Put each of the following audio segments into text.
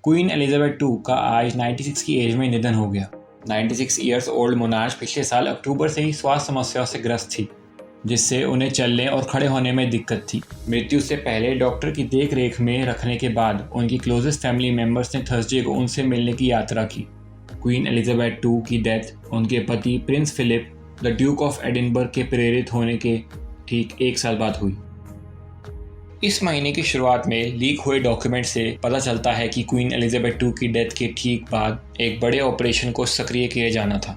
Queen Elizabeth II का आज 96 की एज में निधन हो गया। 96 ईयर्स ओल्ड मोनार्च पिछले साल अक्टूबर से ही स्वास्थ्य समस्याओं से ग्रस्त थी, जिससे उन्हें चलने और खड़े होने में दिक्कत थी। मृत्यु से पहले डॉक्टर की देख रेख में रखने के बाद उनकी क्लोजेस्ट फैमिली मेंबर्स ने थर्सडे को उनसे मिलने की यात्रा की। क्वीन एलिजाबेथ II की डेथ उनके पति Prince Philip the Duke of Edinburgh के प्रेरित होने के ठीक 1 साल बाद हुई। इस महीने की शुरुआत में लीक हुए डॉक्यूमेंट से पता चलता है कि क्वीन एलिजाबेथ II की डेथ के ठीक बाद एक बड़े ऑपरेशन को सक्रिय किया जाना था।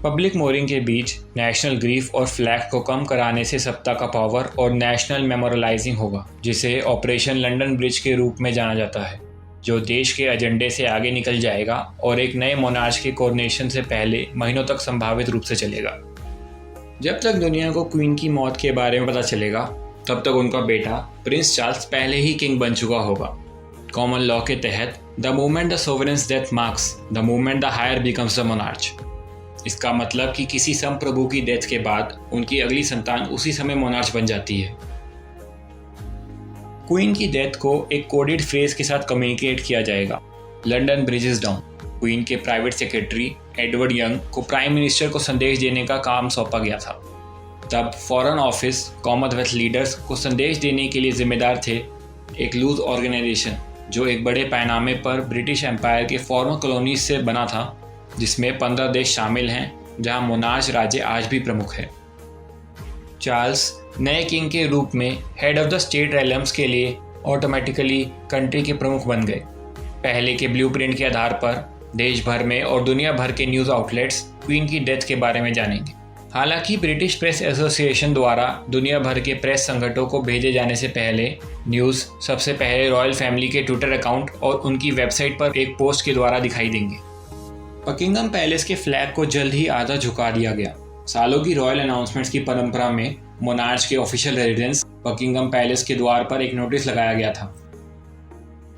पब्लिक मोर्निंग के बीच नेशनल ग्रीफ और फ्लैग को कम कराने से सत्ता का पावर और नेशनल मेमोरलाइजिंग होगा, जिसे ऑपरेशन लंदन ब्रिज के रूप में जाना जाता है, जो देश के एजेंडे से आगे निकल जाएगा और एक नए मोनार्च के कोरोनेशन से पहले महीनों तक संभावित रूप से चलेगा। जब तक दुनिया को क्वीन की मौत के बारे में पता चलेगा, तब तक उनका बेटा प्रिंस चार्ल्स पहले ही किंग बन चुका होगा। कॉमन लॉ के तहत the moment the sovereign's death marks the moment the heir becomes the monarch. इसका मतलब कि किसी संप्रभु की डेथ के बाद उनकी अगली संतान उसी समय मोनार्च बन जाती है। क्वीन की डेथ को एक कोडेड फ्रेज के साथ कम्युनिकेट किया जाएगा, London bridge is down. Queen के प्राइवेट सेक्रेटरी एडवर्ड यंग को प्राइम मिनिस्टर को संदेश देने का काम सौंपा गया था। तब फॉरेन ऑफिस कॉमनवेल्थ लीडर्स को संदेश देने के लिए जिम्मेदार थे एक लूज ऑर्गेनाइजेशन, जो एक बड़े पैमाने पर ब्रिटिश एम्पायर के फॉरेन कॉलोनीज से बना था, जिसमें 15 देश शामिल हैं, जहां मोनार्च राज्य आज भी प्रमुख है। चार्ल्स नए किंग के रूप में head of the state realms के लिए ऑटोमेटिकली कंट्री के प्रमुख बन गए। पहले के ब्लूप्रिंट के आधार पर देश भर में और दुनिया भर के न्यूज़ आउटलेट्स क्वीन की डेथ के बारे में जानेंगे। हालांकि ब्रिटिश प्रेस एसोसिएशन द्वारा दुनिया भर के प्रेस संगठनों को भेजे जाने से पहले न्यूज़ सबसे पहले रॉयल फैमिली के ट्विटर अकाउंट और उनकी वेबसाइट पर एक पोस्ट के द्वारा दिखाई देंगे। बकिंगम पैलेस के फ्लैग को जल्द ही आधा झुका दिया गया। सालों की रॉयल अनाउंसमेंट्स की परंपरा में मोनार्च के ऑफिशियल रेजिडेंस बकिंगम पैलेस के द्वार पर एक नोटिस लगाया गया था।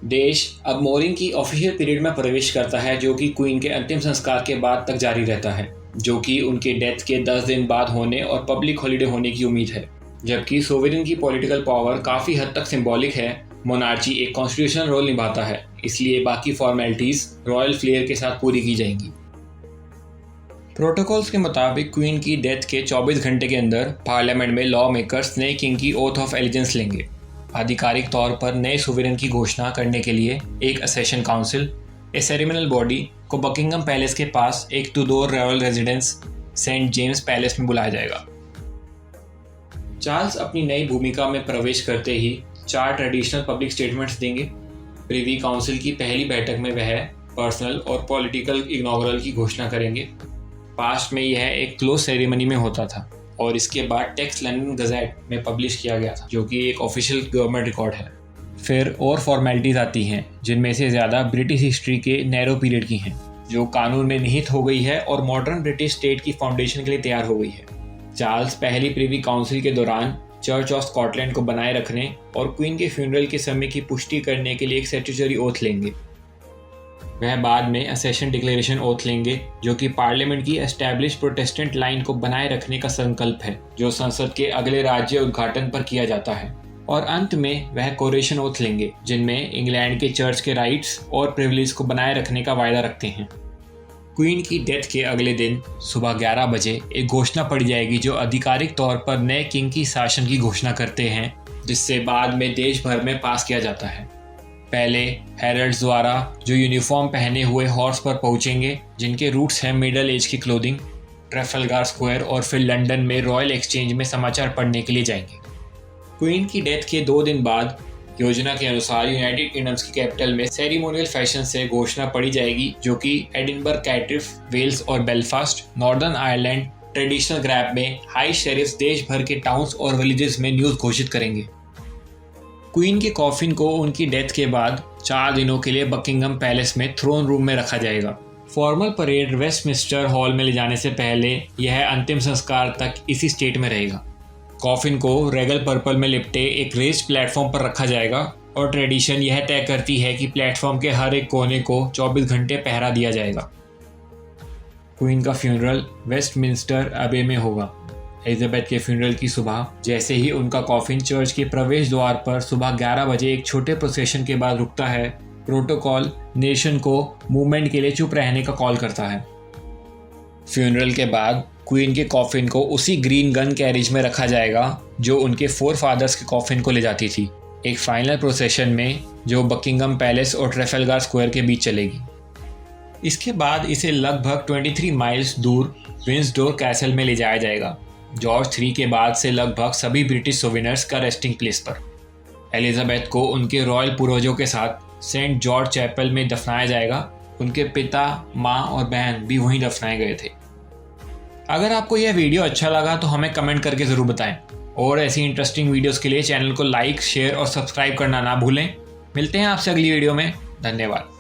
देश अब मोर्निंग की ऑफिशियल पीरियड में प्रवेश करता है, जो कि क्वीन के अंतिम संस्कार के बाद तक जारी रहता है, जो कि उनके डेथ के 10 दिन बाद होने और पब्लिक हॉलिडे होने की उम्मीद है। जबकि सोवरेन की पॉलिटिकल पावर काफ़ी हद तक सिंबॉलिक है, मोनार्ची एक कॉन्स्टिट्यूशनल रोल निभाता है, इसलिए बाकी फॉर्मेलिटीज़ रॉयल फ्लेयर के साथ पूरी की जाएंगी। प्रोटोकॉल्स के मुताबिक क्वीन की डेथ के 24 घंटे के अंदर पार्लियामेंट में लॉ मेकर्स नए किंग की ओथ ऑफ एलिजेंस लेंगे। आधिकारिक तौर पर नए सोवरेन की घोषणा करने के लिए एक accession council, a ceremonial body को बकिंगम पैलेस के पास एक Tudor royal residence Saint James Palace में बुलाया जाएगा। चार्ल्स अपनी नई भूमिका में प्रवेश करते ही 4 ट्रेडिशनल पब्लिक स्टेटमेंट्स देंगे। प्रिवी काउंसिल की पहली बैठक में वह पर्सनल और पॉलिटिकल इग्नॉगरल की घोषणा करेंगे। पास्ट में यह एक क्लोज सेरेमनी में होता था और इसके बाद टेक्स्ट लंदन गजेट में पब्लिश किया गया था, जो कि एक ऑफिशियल गवर्नमेंट रिकॉर्ड है। फिर और फॉर्मेलिटीज़ आती हैं, जिनमें से ज़्यादा ब्रिटिश हिस्ट्री के नैरो पीरियड की हैं, जो कानून में निहित हो गई है और मॉडर्न ब्रिटिश स्टेट की फाउंडेशन के लिए तैयार हो गई है। चार्ल्स पहली प्रिवी काउंसिल के दौरान चर्च ऑफ स्कॉटलैंड को बनाए रखने और क्वीन के फ्यूनरल के समय की पुष्टि करने के लिए एक स्टैट्यूटरी ओथ लेंगे। वह बाद में असेशन डिक्लेरेशन ओथ लेंगे, जो कि पार्लियामेंट की एस्टैब्लिश प्रोटेस्टेंट लाइन को बनाए रखने का संकल्प है, जो संसद के अगले राज्य उद्घाटन पर किया जाता है। और अंत में वह कोरेशन ओथ लेंगे, जिनमें इंग्लैंड के चर्च के राइट्स और प्रिविलेज को बनाए रखने का वायदा रखते हैं। क्वीन की डेथ के अगले दिन सुबह 11 बजे एक घोषणा पढ़ी जाएगी, जो आधिकारिक तौर पर नए किंग की शासन की घोषणा करते हैं, जिससे बाद में देश भर में पास किया जाता है। पहले हेरल्ड्स द्वारा, जो यूनिफॉर्म पहने हुए हॉर्स पर पहुंचेंगे, जिनके रूट्स हैं मिडल एज की क्लोथिंग, ट्रेफलगार स्क्वायर और फिर लंदन में रॉयल एक्सचेंज में समाचार पढ़ने के लिए जाएंगे। क्वीन की डेथ के 2 दिन बाद योजना के अनुसार यूनाइटेड किंगडम्स की कैपिटल में सेरेमोनियल फैशन से घोषणा पढ़ी जाएगी, जो कि एडिनबर्ग, कैट्रिफ, वेल्स और Belfast, northern Ireland traditional grab में हाई शेरिफ्स देश भर के टाउन्स और विलेजेस में न्यूज़ घोषित करेंगे। क्वीन के कॉफिन को उनकी डेथ के बाद 4 दिनों के लिए बकिंगम पैलेस में थ्रोन रूम में रखा जाएगा। फॉर्मल परेड वेस्टमिंस्टर हॉल में ले जाने से पहले यह अंतिम संस्कार तक इसी स्टेट में रहेगा। कॉफिन को रेगल पर्पल में लिपटे एक रेस्ड प्लेटफॉर्म पर रखा जाएगा और ट्रेडिशन यह तय करती है कि प्लेटफॉर्म के हर एक कोने को 24 घंटे पहरा दिया जाएगा। क्वीन का फ्यूनरल वेस्टमिंस्टर अबे में होगा। एलिजाबेथ के फ्यूनरल की सुबह जैसे ही उनका कॉफिन चर्च के प्रवेश द्वार पर सुबह 11 बजे एक छोटे प्रोसेशन के बाद रुकता है, प्रोटोकॉल नेशन को मूवमेंट के लिए चुप रहने का कॉल करता है। फ्यूनरल के बाद क्वीन के कॉफिन को उसी ग्रीन गन कैरिज में रखा जाएगा जो उनके फोर फादर्स के कॉफिन को ले जाती थी, एक फाइनल प्रोसेशन में जो बकिंगम पैलेस और ट्रेफेलगार स्क्वायर के बीच चलेगी। इसके बाद इसे लगभग 23 माइल्स दूर विंसडोर कैसल में ले जाया जाएगा, जॉर्ज 3 के बाद से लगभग सभी ब्रिटिश सोविनर्स का रेस्टिंग प्लेस पर। एलिजाबेथ को उनके रॉयल पूर्वजों के साथ सेंट जॉर्ज चैपल में दफनाया जाएगा। उनके पिता, माँ और बहन भी वहीं दफनाए गए थे। अगर आपको यह वीडियो अच्छा लगा तो हमें कमेंट करके ज़रूर बताएं और ऐसी इंटरेस्टिंग वीडियोस के लिए चैनल को लाइक, शेयर और सब्सक्राइब करना ना भूलें। मिलते हैं आपसे अगली वीडियो में। धन्यवाद।